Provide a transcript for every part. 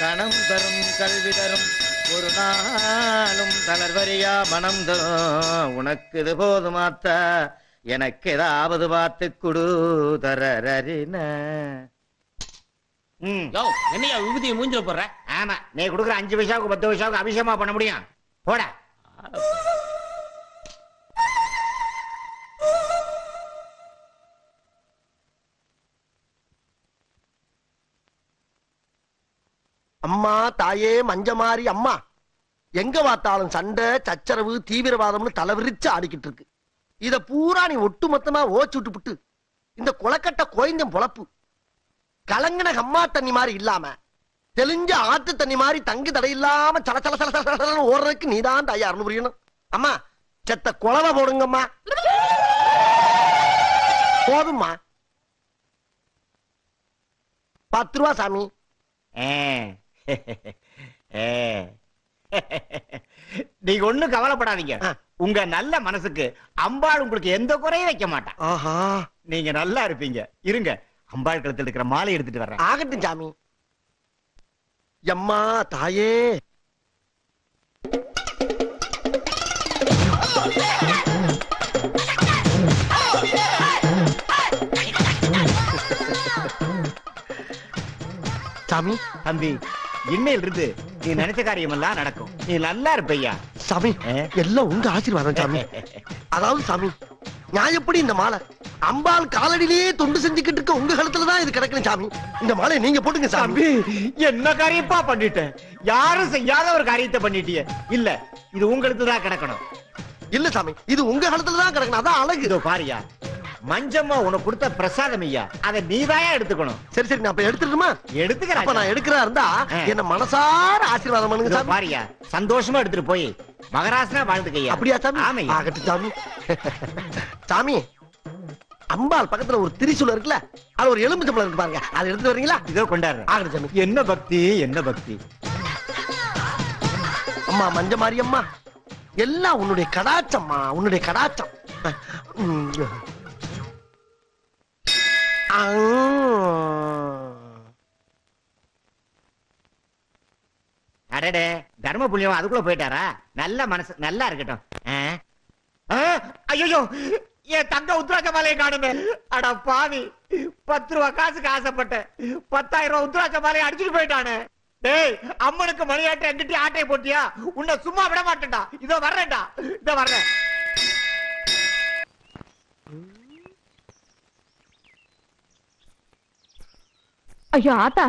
கணம் தரும் கல்வி தரும் ஒரு நாளும் தளர்வரியா மனம் தரும் உனக்கு இது போதுமாத்தா எனக்கு ஏதாவது பார்த்து குடு தரறின. என்னையா விபூதியை மூஞ்சில போடுற? ஆமா, நீ கொடுக்குற 5 பைசாவுக்கு 10 பைசாவுக்கு அபிஷேகமா பண்ண முடியும்? போட. அம்மா தாயே மஞ்சமாரி அம்மா, எங்க பார்த்தாலும் சண்டை சச்சரவு தீவிரவாதம்னு தலைவிரிச்சு ஆடிக்கிட்டு இருக்கு. இத பூரா நீ ஒட்டு மொத்தமா ஓச்சு விட்டு இந்த கொலக்கட்ட கோயந்தம் பொழப்பு கலங்கின கம்மா தண்ணி மாதிரி இல்லாம தெளிஞ்ச ஆத்து தண்ணி மாதிரி தங்கு தடை இல்லாம சல சல சல சல ஓடுறதுக்கு நீதான் தயார்னு புரியணும். அம்மா செத்த குழவை போடுங்கம்மா. போதும்மா. 10 ரூபா சாமி. நீங்க ஒண்ணும் கவலைப்படாதீங்க. உங்க நல்ல மனசுக்கு அம்பாள் உங்களுக்கு எந்த குறையும் வைக்க மாட்டான். ஆஹா, நீங்க நல்லா இருப்பீங்க. இருங்க, அம்பாள் கழுத்தில் இருக்கிற மாலை எடுத்துட்டு வர்றேன். ஆகட்டும் சாமி. எம்மா தாயே. சாமி. தம்பி, இன்னையில இருந்து நீ நினைச்ச காரியம் எல்லாம் நடக்கும். நீ நல்லா இருப்பையா. சாமி, எல்லாம் உங்க ஆசீர்வாதம் சாமி. அதாவது சாமி, நான் எப்படி இந்த மாலை அம்பாள் காலடியிலேயே தொண்டு செஞ்சுக்கிட்டு இருக்க உங்க கழுத்துலதான் இது கிடக்கணும் சாமி. இந்த மாலை நீங்க போட்டுங்க சாமி. என்ன காரியப்பா பண்ணிட்டேன்? யாரும் செய்யாத ஒரு காரியத்தை பண்ணிட்டிய. இல்ல, இது உங்களுக்கு தான் கிடக்கணும். இல்ல சாமி, இது உங்க கழுத்துலதான் கிடக்கணும். அதான் அழகு. இதோ பாரியா, மஞ்சம்மா உனக்கு கொடுத்த பிரசாதம் ஐயா, அதை நீதாயா எடுத்துக்கணும். சரி சரி, நான் அப்ப எடுத்துட்டுமா? எடுத்துக்கிறேன். அப்ப நான் எடுக்கிறா இருந்தா என்ன மனசார ஆசீர்வாதம் பண்ணுங்க சாமி. பாரியா, சந்தோஷமா எடுத்துட்டு போய் மகராசனா வாழ்ந்துக்கையா. அப்படியா சாமி? ஆமையா. ஆகட்டும் சாமி. சாமி, அம்பாள் பக்கத்துல ஒரு திரிசூலம் இருக்குல்ல, அது ஒரு எலும்பு இருக்கு பாருங்க, அதை எடுத்துட்டு வரீங்களா? இதோ கொண்டாடுறேன். ஆகட்டும் சாமி. என்ன பக்தி, என்ன பக்தி. அம்மா மஞ்சமாரி அம்மா, எல்லாம் உன்னுடைய கடாச்சம்மா, உன்னுடைய கடாச்சம். அடடே, தர்ம புண்ணியம் அதுக்குள்ள போயிட்டாரா? நல்ல மனசு, நல்லா இருக்கட்டும். ஐயோ, என் தங்க உத்ராட்ச மாலையை காணுமே. அட பாவி, 10 ரூபா காசுக்கு ஆசைப்பட்டேன், 10,000 ரூபாய் உத்ராட்ச மாலையை அடிச்சுட்டு போயிட்டானே. டேய், அம்மனுக்கு மணியாட்டை எங்கிட்ட ஆட்டையை போட்டியா? உன்னை சும்மா விட மாட்டேன்டா. இதோ வர்றேன்டா, இதோ வர்றேன். ஐயோ ஆத்தா,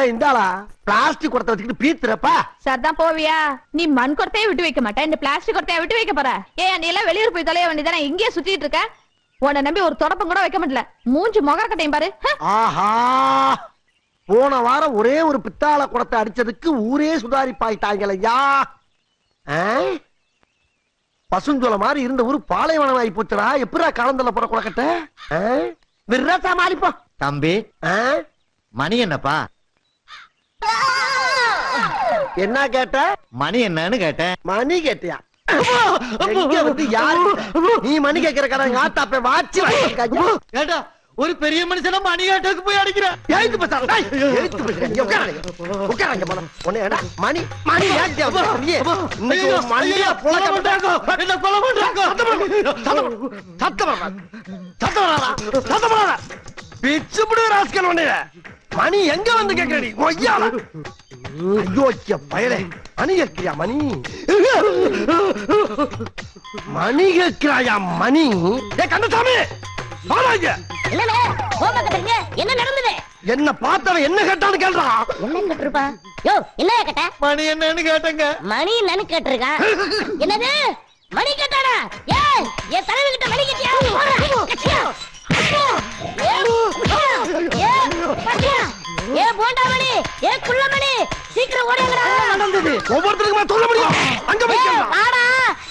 இந்தாளா பிளாஸ்டிக் குடத்தை வச்சுக்கிட்டு பீத்துறப்பா. சரிதான் போவியா? நீ மண் குடத்தையே விட்டு வைக்க மாட்டேன், இந்த பிளாஸ்டிக் குடத்தைய விட்டு வைக்க போற? ஏன் நீ எல்லாம் வெளியூர் போய் தொலைய வேண்டியதானே, இங்கேயே சுத்திட்டு இருக்க? உன்னை நம்பி ஒரு தொடப்பம் கூட வைக்க முடியல. மூஞ்சி முகரக்கட்டையும் பாரு. ஆஹா, போன வாரம் ஒரே ஒரு பித்தாள குடத்தை அடிச்சதுக்கு ஊரே சுதாரிப்பாயிட்டாங்களையா. பசுஞ்சோல மாதிரி இருந்த ஊரு பாலைவனம் ஆகி போச்சுடா. எப்படா காலந்தல போற குடக்கட்ட விரா சமாளிப்பா. தம்பி, மணி என்னப்பா? என்ன கேட்ட? மணி என்னன்னு கேட்டேன். மணி கேட்டியா? நீ மணி கேட்கிற கடை ஆத்தாப்ப வாட்சி கேட்டா ஒரு பெரிய மனுஷன மணி கேட்டதுக்கு போய் அடிக்கிறேன். மணி மணி மணி எங்க வந்து கேட்கிறீ? ஐயோ பயலே, மணி கேட்கிறியா? மணி மணி கேட்கிறாயா? மணி கந்தசாமி, என்ன நடந்தது? என்ன பார்த்தவன் என்ன கேட்டான்னு கேள்றான். என்ன கேட்டிருப்பா? யோ, என்ன கேட்ட? மணி என்னன்னு கேட்டங்க. மணி என்னன்னு கேட்டிருக்கா? என்னது மணி கேட்டானா? ஏய், என் தலைவி கிட்ட மணி கேட்டியா? ஏ போண்டாமணி, ஏ குள்ளமணி, சீக்கிரம் ஓடுங்கடா. நடந்தது ஒவ்வொருத்தருக்குமா சொல்ல முடியும். அங்க வைக்கலாம். ஆடா,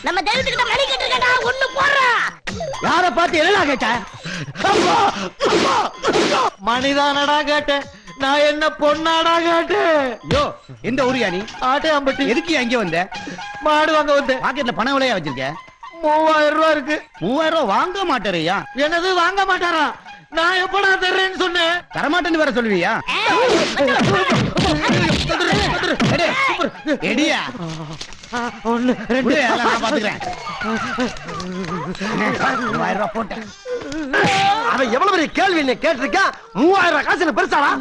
நம்ம தெய்வத்து கிட்ட மணி கேட்டிருக்கடா. ஒண்ணு போடுறா. யார பார்த்து என்ன கேட்ட? மணிதானடா கேட்டேன். நான் என்ன பொண்ணாடா கேட்டேன். யோ, எந்த ஊரியா நீ? ஆட்டை அம்பட்டி. எதுக்கு அங்க வந்த? மாடு வாங்க வந்தேன். பாக்கெட்ல பணம் விலையா வச்சிருக்க? 3000 ரூபாய் இருக்கு. 3000 ரூபாய் வாங்க மாட்டாரையா? என்னது வாங்க மாட்டாரா? நான் எப்படா தர்றேன்னு சொன்னேன்? தரமாட்டேன்னு வேற சொல்லுவியா? எடியா ஒண்ணு ரெண்டு நான் பாத்துக்கிறேன். 3000 ரூபாய் போட்டேன். அவன் எவ்வளவு பெரிய கேள்வி என்ன கேட்டிருக்கான்? 3000 காசு என்ன பெருசாடா?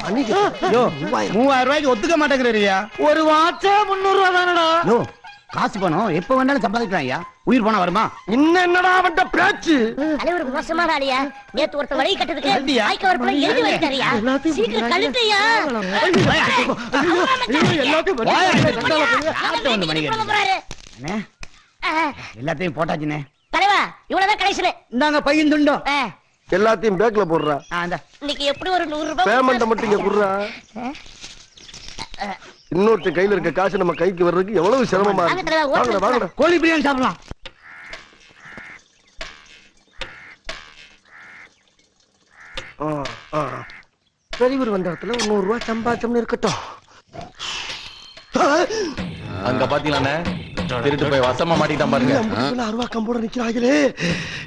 3000 ரூபாய்க்கு ஒத்துக்க மாட்டேங்கிறீயா? ஒரு வாட்சே 300 ரூபா தானடா. காசு பணம் எப்ப வேணாலும் சம்பாதிக்கலாம் ஐயா. உயிர் போனா வருமா? இன்னும் என்னடா அவன்ட பேச்சு? தலைவர் மோசமான ஆளியா. நேத்து ஒருத்த வழி கட்டதுக்கு கழட்டியா? வாய்க்கு வரப்புல எழுதி வைத்தாரியா. சீக்கிரம் கழட்டியா. எல்லாத்தையும் போட்டாச்சுனே. தலைவா இவ்வளவுதான் கடைசியில. இந்தாங்க பையன் துண்டோம். எல்லாத்தையும் பேக்ல போடுறா. இன்னைக்கு எப்படி ஒரு 100 ரூபாய் பேமெண்ட் மட்டும் இங்க குடுறா. இன்னொருத்த கையில இருக்க காசு நம்ம கைக்கு வர்றதுக்கு எவ்வளவு சிரமமா இருக்கு. வாங்கடா வாங்கடா. கோழி பிரியாணி சாப்பிடலாம். பெரியவர் வந்த இடத்துல 100 ரூபாய் சம்பாதிச்சோம்னு இருக்கட்டும். அங்க பாத்தீங்களாண்ணே, திருட்டு போய் வசமா மாட்டிட்டான் பாருங்க. 50 ரூபாய் கம்போட நிக்கிறாங்களே.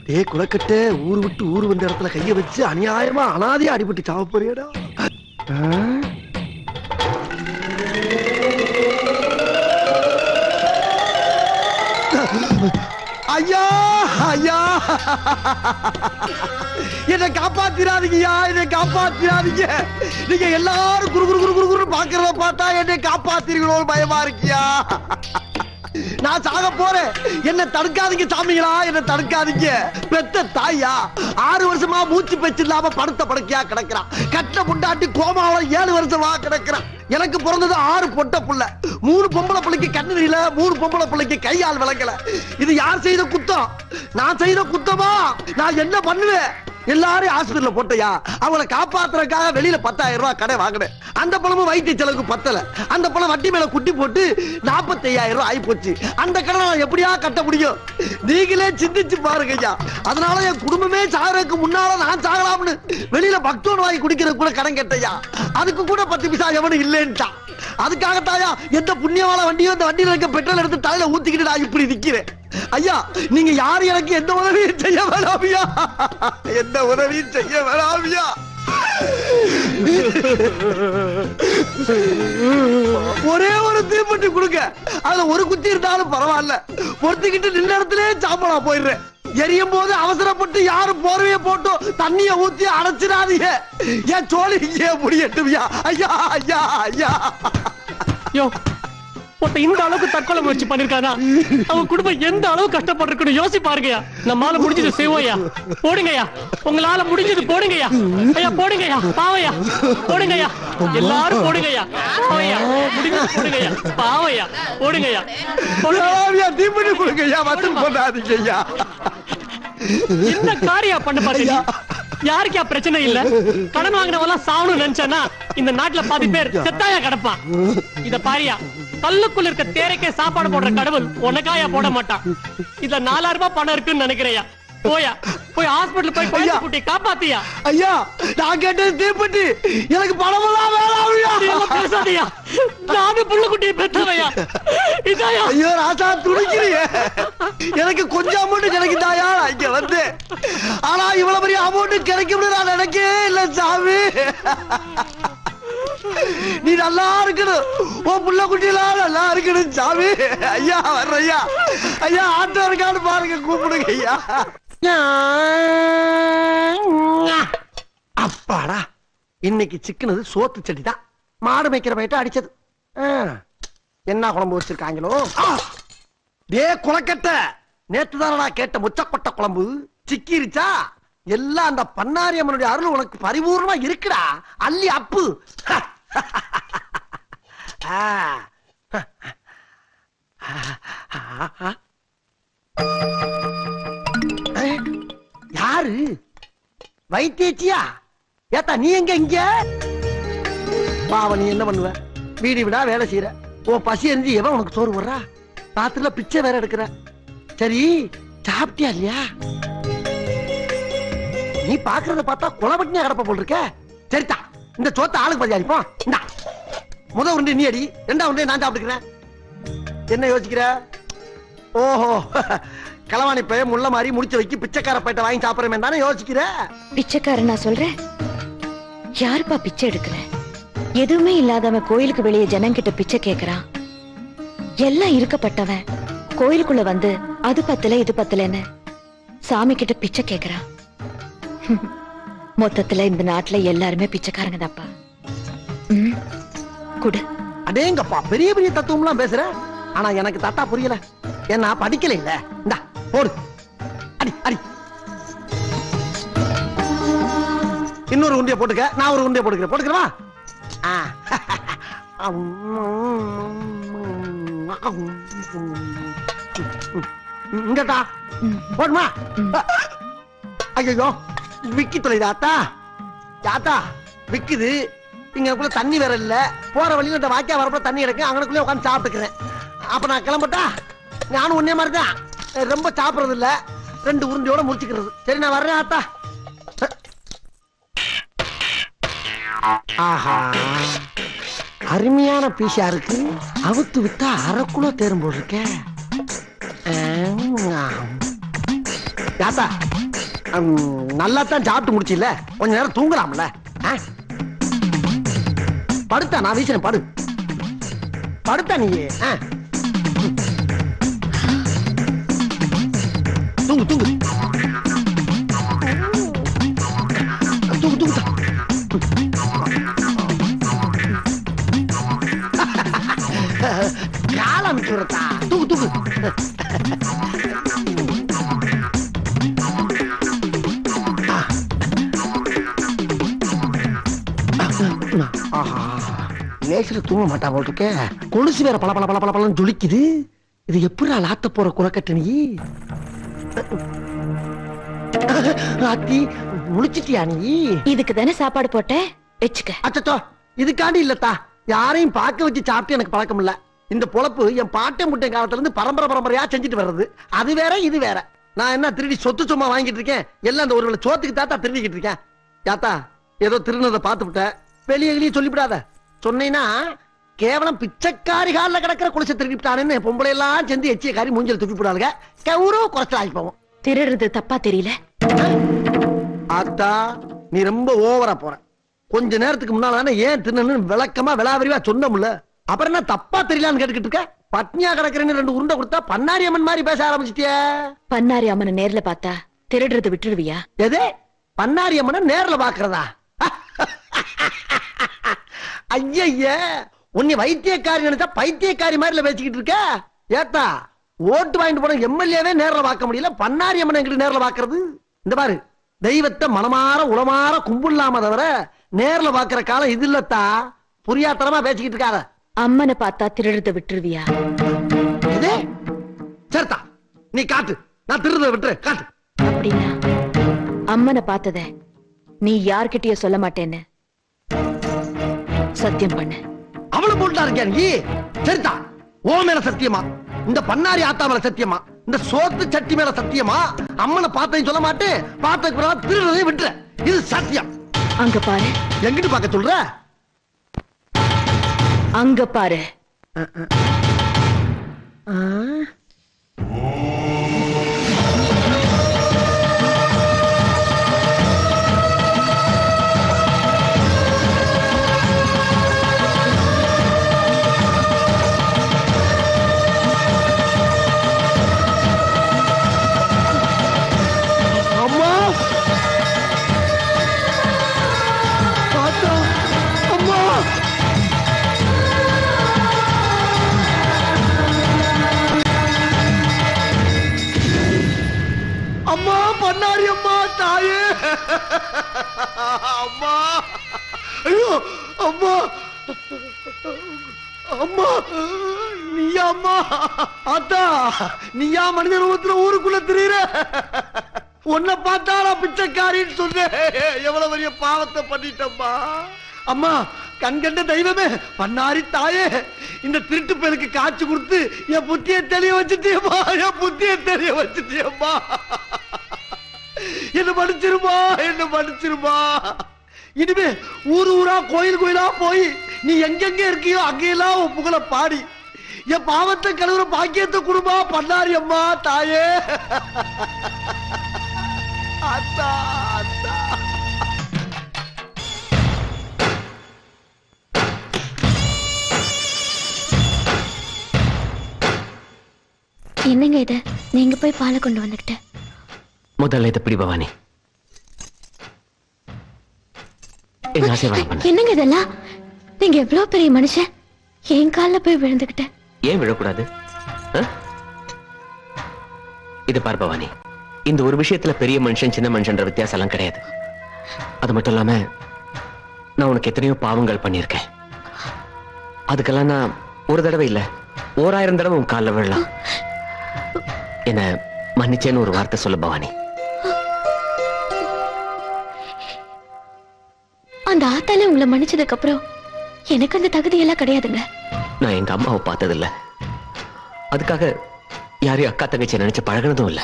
டேய் குலக்கட்டை, ஊரு விட்டு ஊரு வந்த இடத்துல கைய வச்சு அநியாயமா அனாதையா அடிபட்டு சாவ போறியடா. ஐயா ஐயா, என்னை காப்பாத்திராதீங்கய்யா, என்னை காப்பாத்திராதீங்க. நீங்க எல்லாரும் குரு குரு குரு குரு குரு பாக்குறத பார்த்தா என்னை காப்பாத்திருக்கீங்களோ பயமா இருக்கியா. நான் சாக போறேன், என்ன தடுக்காதீங்க சாமிகளா, என்ன தடுக்காதீங்க. பெத்த தாயா 6 வருஷமா மூச்சு பேச்சு இல்லாம படுத்த படுக்கையா கிடக்குறான். கட்ட முண்டாட்டி கோமாவில 7 வருஷமா கிடக்குறான். எனக்கு பிறந்தது 6 பொட்ட புள்ள. 3 பொம்பளை பிள்ளைக்கு கண்ணு தெரியல, 3 பொம்பளை பிள்ளைக்கு கையால் விளங்கல. இது யார் செய்த குத்தம்? நான் செய்த குத்தமா? நான் என்ன பண்ணுவேன்? எல்லாரும் ஹாஸ்பிடல்ல போட்டையா, அவங்களை காப்பாத்துறதுக்காக வெளியில 10,000 ரூபாய் கடை வாங்கினேன். அந்த பணமும் வைத்திய செலவுக்கு பத்தல. அந்த பணம் வட்டி மேல குட்டி போட்டு 45,000 ரூபாய் ஆகி போச்சு. அந்த கடனை நான் எப்படியா கட்ட முடியும்? நீங்களே சிந்திச்சு பாருங்க ஐயா. அதனால என் குடும்பமே சாகறதுக்கு முன்னால நான் சாகலாம்னு வெளியில பக்தோன் வாங்கி குடிக்கிறது கூட கடன் கேட்டையா. அதுக்கு கூட 10 பைசா எவனும் இல்லைன்ட்டான். அதுக்காகத்தாயா எந்த புண்ணியவாள வண்டியோ அந்த வண்டியில இருக்க பெட்ரோல் எடுத்து தலையில ஊத்திக்கிட்டு நான் இப்படி நிக்கிறேன். ஐயா நீங்க யாரு எனக்கு எந்த உதவியும் செய்ய வேணாமியா, எந்த உதவியும் செய்ய வேணாமியா. ஒரே ஒரு தீப்பெட்டி கொடுங்க, அதுல ஒரு குத்தி இருந்தாலும் பரவாயில்ல. பொறுத்துக்கிட்டு நின்ன இடத்துல சாம்பலா போயிடுறேன். எரியும் போது அவசரப்பட்டு யாரும் போர்வைய போட்டு தண்ணிய ஊத்தி அடைச்சிடாதீங்க. என் சோழி இங்கே முடியட்டுவியா. ஐயா ஐயா ஐயா. யோ ஒருத்த இந்த அளவுக்கு தற்கொலை முயற்சி பண்ணிருக்கானா, அவன் குடும்பம் எந்த அளவு கஷ்டப்பட்டிருக்கணும் யோசி பாருங்கயா. நம்மால முடிஞ்சது செய்வோயா. போடுங்கய்யா, உங்களால முடிஞ்சது போடுங்கய்யா. ஐயா போடுங்கய்யா, பாவையா போடுங்கய்யா, எல்லாரும் போடுங்கய்யா. பாவையா முடிஞ்சது போடுங்கய்யா, பாவையா போடுங்கய்யா. தீப்பெட்டி கொடுங்கய்யா, வசூல் பண்ணாதீங்க ஐயா. என்ன காரியா பண்ண பாத்தீங்க? யாருக்கா பிரச்சனை இல்ல? கடன் வாங்கினவெல்லாம் சாவணும் நினைச்சானா இந்த நாட்டுல பாதி பேர் செத்தாயா கிடப்பான். இத பாரியா, கல்லுக்குள்ள இருக்க தேரைக்கே சாப்பாடு போடுற கடவுள் உனக்காயா போட மாட்டான். இதுல 4000 ரூபாய் பணம் இருக்குன்னு நினைக்கிறையா? போயா போய் ஹாஸ்பிடல் போய் குழந்தை குட்டி காப்பாத்தியா. ஐயா நான் கேட்டது தீப்பெட்டி, எனக்கு பணமெல்லாம் வேணாம். பேசாதயா, நானும் புள்ள குட்டியை பெற்றவையா. இதாயா ஐயோ ராசா துடிக்கிறீங்க. எனக்கு கொஞ்சம் அமௌண்ட் கிடைக்குதாயா இங்க வந்து. ஆனா இவ்வளவு பெரிய அமௌண்ட் கிடைக்கும்னு நான் நினைக்கவே இல்ல சாமி. நீ நல்லா இருக்கணும், உன் புள்ள குட்டியெல்லாம் நல்லா இருக்கணும் சாமி. ஐயா வர்ற ஐயா, ஐயா ஆட்டோ இருக்கான்னு பாருங்க, கூப்பிடுங்க ஐயா. அப்பாடா இன்னைக்கு சிக்கனது சோத்து செடி தான். மாடு மேய்க்கிற பயிட்ட அடிச்சது. என்ன குழம்பு வச்சிருக்காங்களோ? டே குளக்கட்ட, நேத்து தானடா கேட்ட முச்சப்பட்ட குழம்பு சிக்கிருச்சா? எல்லாம் அந்த பன்னாரியம்மனுடைய அருள் உனக்கு பரிபூர்ணமா இருக்குடா. அள்ளி அப்பு. யாரு வைத்தியச்சியா? ஏத்தா நீ எங்க இங்க? பாவ நீ என்ன பண்ணுவ? வீடு விடா வேலை செய்யற. உன் பசி எரிஞ்சு எவன் உனக்கு சோறு போடுறா? ராத்திரில பிச்சை வேற எடுக்கிற. சரி சாப்பிட்டியா இல்லையா? நீ பாக்குறத பார்த்தா குளப்பட்டினியா கிடப்ப போல் இருக்க. சரிதா, இந்த சோத்த ஆளுக்கு பாதி அடிப்போம். இந்தா முத உருண்டை நீ அடி, 2வது உருண்டை நான் சாப்பிட்டுக்கிறேன். என்ன யோசிக்கிற? ஓஹோ களவாணி பைய முள்ள மாதிரி முடிச்சு வைக்கி பிச்சைக்கார பையிட்ட வாங்கி சாப்பிடுறேன் தானே யோசிக்கிற? பிச்சைக்காரன் நான் சொல்றேன். யாருப்பா பிச்சை எடுக்கிற? எதுவுமே இல்லாதவன் கோயிலுக்கு வெளியே ஜனங்கிட்ட பிச்சை கேக்குறான். எல்லாம் இருக்கப்பட்டவன் கோயிலுக்குள்ள வந்து அது பத்தல இது பத்தலன்னு சாமி கிட்ட பிச்சை கேக்குறான். மொத்தத்துல இந்த நாட்டுல எல்லாருமே பிச்சைக்காரங்க தான்ப்பா. குடு. அடேங்கப்பா, பெரிய பெரிய தத்துவம்லாம் பேசுற. ஆனா எனக்கு தாத்தா புரியல. ஏன்னா படிக்கல இல்ல. இந்தா போடு. அடி அடி. இன்னொரு உண்டிய போட்டுக்க, நான் ஒரு உண்டிய போட்டுக்கிறேன். போட்டுக்கிறவா? இங்கடா போடுமா? ஐயோ விக்கி தொலைதா ஆத்தா. தாத்தா விக்குது. இங்கக்குள்ள தண்ணி வேற இல்ல. போற வழியில இந்த வாக்கியா வரப்ப தண்ணி எடுக்க அங்கனக்குள்ளே உட்காந்து சாப்பிட்டுக்கிறேன். அப்ப நான் கிளம்பட்டா? நானும் ஒன்னே மாதிரி தான். ரொம்ப சாப்பிடுறது இல்ல. 2 உருண்டையோட முடிச்சுக்கிறது. சரி நான் வர்றேன் ஆத்தா. ஆஹா, அருமையான பீஸா இருக்கு. அவுத்து விட்டா அரைக்குள்ள தேரும் போல் இருக்க. தாத்தா நல்லா தான் சாப்பிட்டு முடிச்சில்ல, கொஞ்ச நேரம் தூங்கலாம்ல? படுத்தா நான் வீசுறேன். படு படுத்தா நீ. தூங்கு தூங்கு தூங்கு தூங்கு. கால அமைச்சு விடத்தா. தூங்கு தூங்கு. லேசில தூங்க மாட்டா போட்டுக்க. கொலுசு வேற பல பல பல பல பலன்னு ஜொலிக்குது. இது எப்படி லாத்த போற குறக்கட்ட நீ? ராத்தி முழிச்சிட்டியா நீ? இதுக்கு தானே சாப்பாடு போட்ட, வெச்சுக்க. அச்சோ, இதுக்காண்டி இல்லத்தா. யாரையும் பார்க்க வச்சு சாப்பிட்டு எனக்கு பழக்கம் இல்ல. இந்த பொழப்பு என் பாட்டை முட்டை காலத்துல இருந்து பரம்பரை பரம்பரையா செஞ்சுட்டு வர்றது. அது வேற இது வேற. நான் என்ன திருடி சொத்து சும்மா வாங்கிட்டு இருக்கேன்? எல்லாம் இந்த ஒரு சோத்துக்கு தாத்தா திருடிக்கிட்டு இருக்கேன். யாத்தா ஏதோ திருநதை பார்த்து விட்ட, வெளியே சொல்லிவிடாத. சொன்னீங்கன்னா கேவலம் பிச்சைக்காரி கால கிடக்கிற குளிச்ச திருடிவிட்டானு பொம்பளை எல்லாம் சேர்ந்து எச்சிய காரி மூஞ்சல் துப்பி போடாதுங்க. கௌரவ குறைச்சல் ஆகி போவோம். திருடுறது தப்பா தெரியல? ஆத்தா நீ ரொம்ப ஓவரா போற. கொஞ்ச நேரத்துக்கு முன்னால ஏன் திருநன்னு விளக்கமா விளாவரிவா சொன்னோம்ல. அப்புறம் என்ன தப்பா தெரியலான்னு கேட்டுக்கிட்டு இருக்க? பட்னியா கிடக்குறேன்னு 2 உருண்டை கொடுத்தா பன்னாரி அம்மன் மாதிரி பேச ஆரம்பிச்சிட்டிய. பன்னாரி அம்மனை நேர்ல பார்த்தா திருடுறது விட்டுருவியா? எது? பன்னாரி அம்மனை நேர்ல பாக்குறதா? ஐய, உன்னை வைத்தியக்காரி நினைச்சா பைத்தியக்காரி மாதிரி பேசிக்கிட்டு இருக்க. ஏத்தா ஓட்டு வாங்கிட்டு போன எம்எல்ஏவே நேர்ல பார்க்க முடியல, பன்னாரி அம்மனை எங்கிட்ட நேர்ல பாக்குறது? இந்த பாரு, தெய்வத்தை மனமாற உளமாற கும்பிடலாம தவிர நேர்ல பாக்குற காலம் இது இல்லத்தா. புரியாத்தனமா பேசிக்கிட்டு இருக்காத. அம்மனை பார்த்தா திருடுறத விட்டுருவியா? சரிதா, நீ காட்டு. நான் திருடுறத விட்டுரு, காட்டு. அப்படின்னா அம்மனை பார்த்தத நீ யார்கிட்டயோ சொல்ல மாட்டேன்னு சத்தியம் பண்ணு. அவளை போட்டா இருக்கியா நீ? சரிதா, ஓ மேல சத்தியமா? இந்த பன்னாரி ஆத்தா மேல சத்தியமா? இந்த சோத்து சட்டி மேல சத்தியமா? அம்மனை பார்த்தேன்னு சொல்ல மாட்டேன். பார்த்த திருடுறதை விட்டுற. இது சத்தியம். அங்க பாரு. எங்கிட்டு பார்க்க சொல்ற? அங்க பாரு. அம்மா பண்ணாரி அம்மா, தாயே அம்மா. ஐயோ அம்மா, அம்மா நீயா? அம்மா ஆத்தா நீயா மனித ரூபத்துல ஊருக்குள்ள திரியிற? உன்னை பார்த்தாரா பிச்சைக்காரின்னு சொன்னேன். எவ்வளவு பெரிய பாவத்தை பண்ணிட்டம்மா. அம்மா கண்கண்ட தெய்வமே, பண்ணாரி தாயே, இந்த திருட்டு பேருக்கு காட்சி கொடுத்து என் புத்தியை தெளிய வச்சுட்டியம்மா. என் புத்தியை தெளிய வச்சுட்டியம்மா. என்ன மன்னிச்சிருமா, என்ன மன்னிச்சிருமா. இனிமே ஊர் ஊரா கோயில் கோயிலா போய் நீ எங்கெங்க இருக்கியோ அங்கெல்லாம் உன் புகழ பாடி என் பாவத்தை கழுவுற பாக்கியத்தை குடும்பா பண்ணாரி அம்மா தாயே. அத்தா அத்தா. என்னங்க இது? நீங்க போய் பாலை கொண்டு வந்துக்கிட்ட. முதல்ல இதை பிடி பவானி. என்னங்க இதெல்லாம்? நீங்க எவ்வளவு பெரிய மனுஷன், என் கால்ல போய் விழுந்துகிட்ட. ஏன் விழக்கூடாது? இது பார் பவானி, இந்த ஒரு விஷயத்துல பெரிய மனுஷன் சின்ன மனுஷன்ற வித்தியாசம் எல்லாம் கிடையாது. அது மட்டும் இல்லாம நான் உனக்கு எத்தனையோ பாவங்கள் பண்ணியிருக்கேன். அதுக்கெல்லாம் நான் ஒரு தடவை இல்ல 1000 தடவை உன் காலில் விழலாம். என்ன மன்னிச்சேன்னு ஒரு வார்த்தை சொல்ல பவானி. அந்த ஆத்தால உங்களை மன்னிச்சதுக்கு அப்புறம் எனக்கு அந்த தகுதி எல்லாம் கிடையாதுங்க. நான் எங்க அம்மாவை பார்த்தது இல்ல, அதுக்காக யாரையும் அக்கா தங்கச்சி நினைச்சு பழகினதும் இல்ல.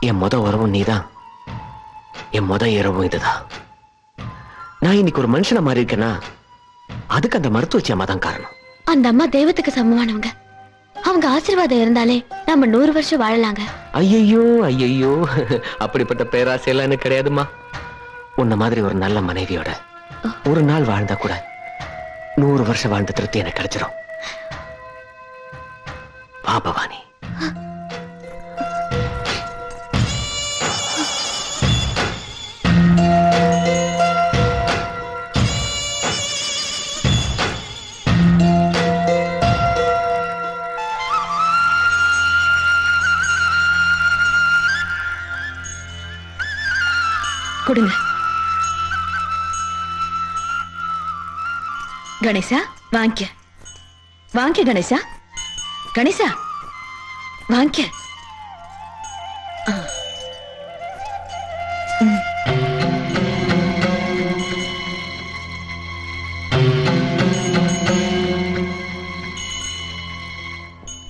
என் முத உறவும் நீதான், என் முத இரவும் இதுதான். நான் இன்னைக்கு ஒரு மனுஷனை மாறி இருக்கேன்னா அதுக்கு அந்த மருத்துவச்சி அம்மா தான் காரணம். அந்த அம்மா தெய்வத்துக்கு சமமானவங்க. அவங்க ஆசீர்வாதம் இருந்தாலே நம்ம 100 வருஷம் வாழலாங்க. ஐயோ ஐயோ, அப்படிப்பட்ட பேராசையெல்லாம் எனக்கு கிடையாதுமா. உன்ன மாதிரி ஒரு நல்ல மனைவியோட ஒரு நாள் வாழ்ந்தா கூட 100 வருஷம் வாழ்ந்த திருப்தி எனக்கு கிடைச்சிடும். வா பவானி. கொடுங்க. கணேசா வாங்க, வாங்க கணேசா, கணேசா வாங்க.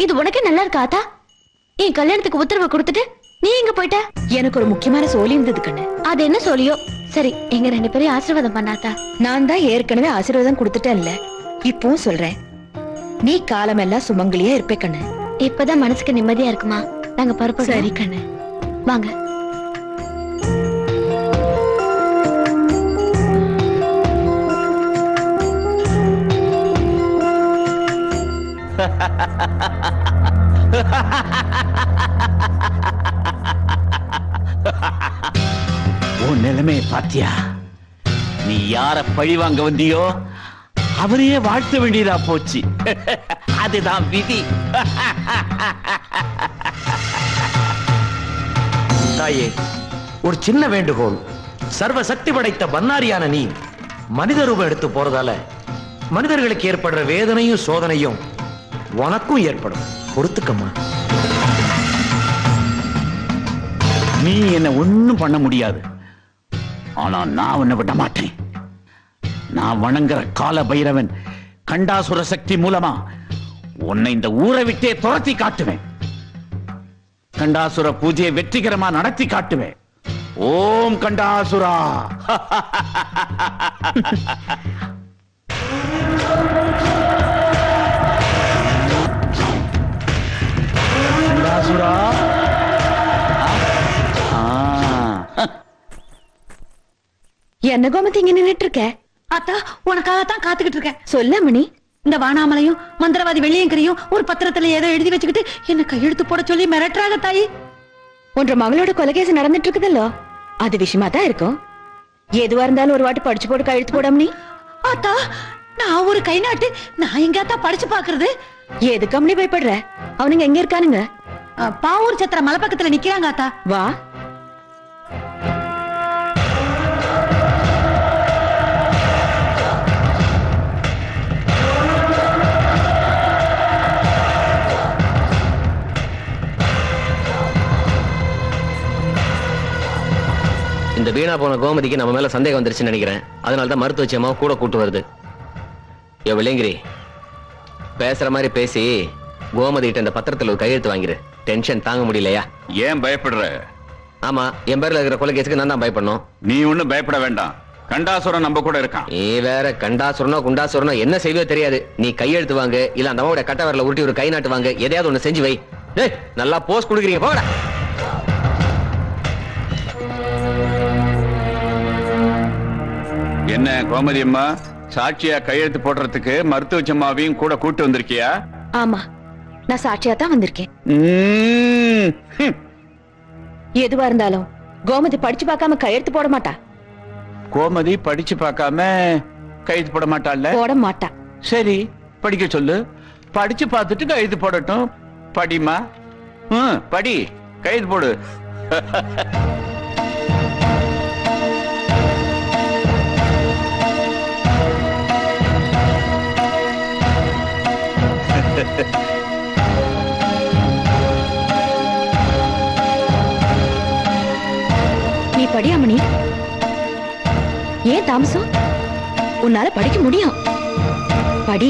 இது உனக்கே நல்லா இருக்காத்தா? என் கல்யாணத்துக்கு உத்தரவு கொடுத்துட்டு நீ எங்க போயிட்ட? எனக்கு ஒரு முக்கியமான சோலி இருந்தது கண்ணு. அது என்ன சோலியோ? சரி, எங்க 2 பேரையும் ஆசீர்வாதம் பண்ணாத்தா. நான் தான் ஏற்கனவே ஆசீர்வாதம் கொடுத்துட்டேன்ல, இப்பவும் சொல்றேன், நீ காலமெல்லாம் சுமங்கலியா இருப்பே கண்ணு. இப்பதான் மனசுக்கு நிம்மதியா இருக்குமா? நாங்க பருப்பு. சரி கண்ணு, வாங்க. உன் நிலைமை பாத்தியா? நீ யார பழி வாங்க வந்தியோ அவரையே வாழ்த்த வேண்டியதா போச்சு. அதுதான் விதி. தாயே, ஒரு சின்ன வேண்டுகோள். சர்வ சக்தி படைத்த பன்னாரியான நீ மனித ரூபம் எடுத்து போறதால மனிதர்களுக்கு ஏற்படுற வேதனையும் சோதனையும் உனக்கும் ஏற்படும். பொறுத்துக்கம்மா. நீ என்ன ஒண்ணும் பண்ண முடியாது. ஆனா நான் உன்னை விட மாட்டேன். நான் வணங்குற கால பைரவன் கண்டாசுர சக்தி மூலமா உன்னை இந்த ஊரை விட்டே துரத்தி காட்டுவேன். கண்டாசுர பூஜையை வெற்றிகரமா நடத்தி காட்டுவேன். ஓம் கண்டாசுரா. கண்டாசுரா. என்ன கோமதி இங்க நின்னுட்டு இருக்க? அத்தா, உனக்காகத்தான் காத்துக்கிட்டு இருக்கேன். சொல்ல மணி. இந்த வானாமலையும் மந்திரவாதி வெள்ளியங்கரையும் ஒரு பத்திரத்துல ஏதோ எழுதி வச்சுக்கிட்டு என்ன கையெழுத்து போட சொல்லி மிரட்டுறாங்க தாயி. உன்ற மகளோட கொலைகேசு நடந்துட்டு இருக்குதல்லோ, அது விஷயமா தான் இருக்கும். எதுவா இருந்தாலும் ஒரு வாட்டி படிச்சு போட்டு கையெழுத்து போட மணி. அத்தா, நான் ஒரு கை நாட்டு, நான் எங்காத்தா படிச்சு பாக்குறது? எதுக்கு அம்மனி பயப்படுற? அவனுங்க எங்க இருக்கானுங்க? பாவூர் சத்திர மலை பக்கத்துல நிக்கிறாங்க அத்தா. வா. இந்த வீணா போன கோமதிக்கு நம்ம மேல சந்தேகம் வந்துருச்சுன்னு நினைக்கிறேன். அதனாலதான் மருத்துவச்சி அம்மாவை கூட கூட்டு வருது. ஏ விளையங்கிரி, பேசுற மாதிரி பேசி கோமதி கிட்ட இந்த பத்திரத்துல ஒரு கையெழுத்து வாங்கிரு. டென்ஷன் தாங்க முடியலையா? ஏன் பயப்படுற? ஆமா, என் பேர்ல இருக்கிற கொலைகேசுக்கு நான் தான் பயப்படணும். நீ ஒண்ணும் பயப்பட வேண்டாம். கண்டாசுரன் நம்ம கூட இருக்கான். நீ வேற கண்டாசுரனோ குண்டாசுரனோ என்ன செய்வோ தெரியாது. நீ கையெழுத்து வாங்க, இல்ல அந்த அம்மாவோட கட்ட வரல உருட்டி ஒரு கை நாட்டு வாங்க, எதையாவது ஒண்ணு செஞ்சு வை. டேய் நல்லா போஸ்ட் கொடுக்குறீங்க போடா. என்ன கோமதி அம்மா, சாட்சியா கையெழுத்து போடுறதுக்கு மருத்துவச்சம்மாவையும் கூட கூட்டு வந்திருக்கியா? ஆமா, நான் சாட்சியா தான் வந்திருக்கேன். எதுவா இருந்தாலும் கோமதி படிச்சு பார்க்காம கையெழுத்து போட மாட்டா. கோமதி படிச்சு பார்க்காம கையெழுத்து போட மாட்டாள்ல? போட மாட்டா. சரி, படிக்க சொல்லு. படிச்சு பார்த்துட்டு கையெழுத்து போடட்டும். படிமா, படி, கையெழுத்து போடு. நீ படியாமணி, ஏன் தாமசம்? உன்னால படிக்க முடியும். படி.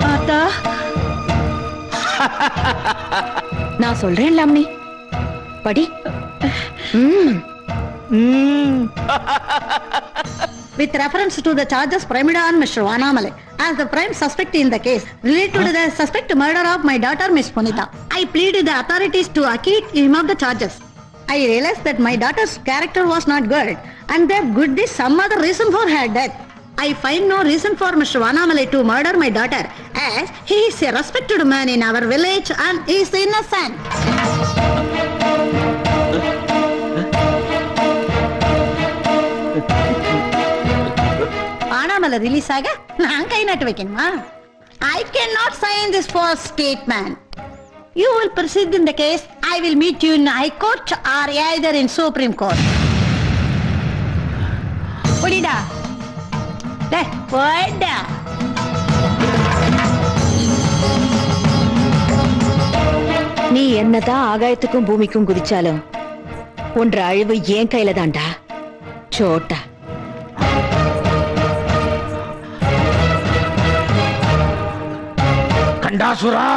ஆத்தா, நான் சொல்றேன் லாமணி, படி. with reference to the charges framed on Mr. Vanamalai as the prime suspect in the case related to the suspect murder of my daughter Miss Punita, I pleaded the authorities to acquit him of the charges. I realized that my daughter's character was not good and there could be some other reason for her death. I find no reason for Mr. Vanamalai to murder my daughter as he is a respected man in our village and is innocent. Vanamalai release ஆக நான் கை நாட்டு வைக்கணுமா? I cannot sign this false statement. You will proceed in the case. I will meet you in High Court or either in Supreme Court. Podida. Poida. நீ என்னதான் ஆகாயத்துக்கும் பூமிக்கும் குதிச்சாலும் ஒன்ற அழிவு ஏன் கையில தான்டா சோட்டா. கண்டாசுரா!